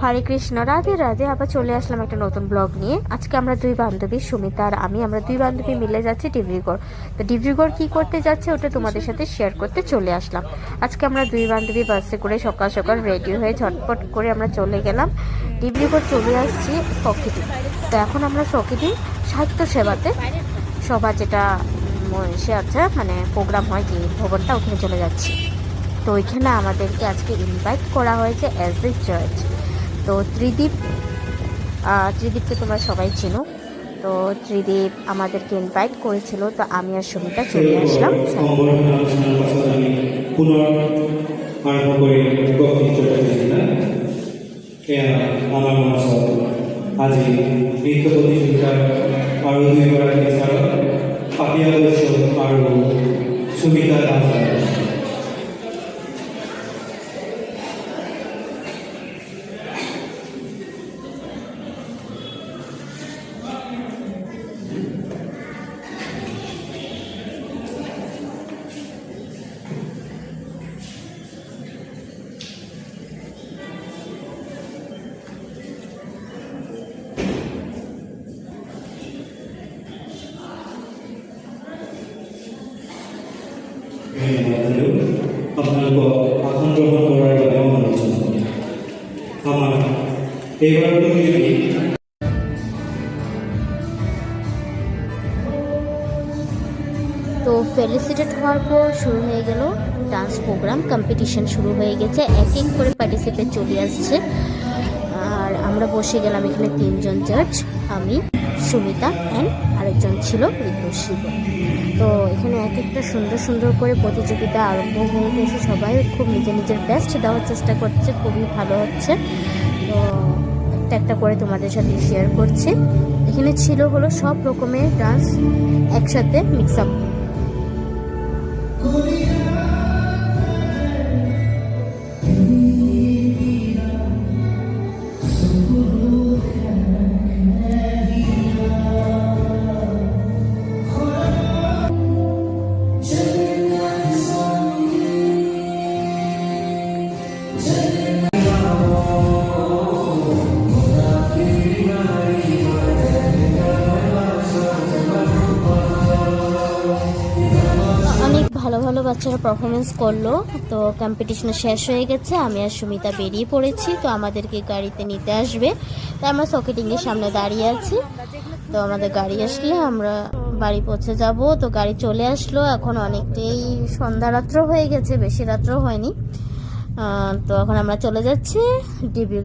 হরে কৃষ্ণ, রাধে রাধে। আবার চলে আসলাম একটা নতুন ব্লগ নিয়ে। আজকে আমরা দুই বান্ধবী, সুমিতা আর আমরা দুই বান্ধবী মিলে যাচ্ছি ডিব্রুগড়। তো ডিব্রুগড় কি করতে যাচ্ছে ওটা তোমাদের সাথে শেয়ার করতে চলে আসলাম। আজকে আমরা দুই বান্ধবী বাসে করে সকাল সকাল রেডি হয়ে ঝটপট করে আমরা চলে গেলাম ডিব্রুগড়। চলে আসছি সকিটি। তো এখন আমরা সকিটি সাহিত্য সেবাতে সভা যেটা সে আছে, মানে প্রোগ্রাম হয় যে ভবনটা, ওখানে চলে যাচ্ছি। তো ওইখানে আমাদেরকে আজকে ইনভাইট করা হয়েছে অ্যাজ এ জাজ। তো ত্রিদীপকে তোমরা সবাই চিনো। তো ত্রিদীপ আমাদেরকে ইনভাইট করেছিল। তো আমি আর সুমিতা চলে আসলাম। আজি নৃত্য প্রতিযোগিতাৰ আৰু দুইগৰাকী ছাৰক পাপিয়া দৰ্শক আৰু সুমিতা দাস। আপোনালোকক আসন গ্ৰহণ কৰাৰ বাবে অনুৰোধ জনালোঁ। আমাৰ এইবাৰৰ তো ফেলিসিটেট হওয়ার পর শুরু হয়ে গেল ডান্স প্রোগ্রাম, কম্পিটিশন শুরু হয়ে গেছে। এক এক করে পার্টিসিপেট চলে আসছে। আর আমরা বসে গেলাম এখানে তিনজন জাজ, আমি, সুমিতা অ্যান্ড আরেকজন ছিল ঋতুশ্রী। তো এখানে এক একটা সুন্দর সুন্দর করে প্রতিযোগিতা আরম্ভ হয়ে গেছে। সবাই খুব নিজের নিজের বেস্ট দেওয়ার চেষ্টা করছে, খুবই ভালো হচ্ছে। তো একটা একটা করে তোমাদের সাথে শেয়ার করছি। এখানে ছিল হলো সব রকমের ডান্স একসাথে মিক্স আপ। ভালো ভালো বাচ্চারা পারফরমেন্স করলো। তো কম্পিটিশন শেষ হয়ে গেছে, আমি আর সুমিতা বেরিয়ে পড়েছি। তো আমাদেরকে গাড়িতে নিতে আসবে। তাই আমরা সকেটিংয়ের সামনে দাঁড়িয়ে আছি। তো আমাদের গাড়ি আসলে আমরা বাড়ি পৌঁছে যাব। তো গাড়ি চলে আসলো। এখন অনেকটাই সন্ধ্যা রাত্র হয়ে গেছে, বেশি রাত্র হয়নি। তো এখন আমরা চলে যাচ্ছি ডিব্রুগড়।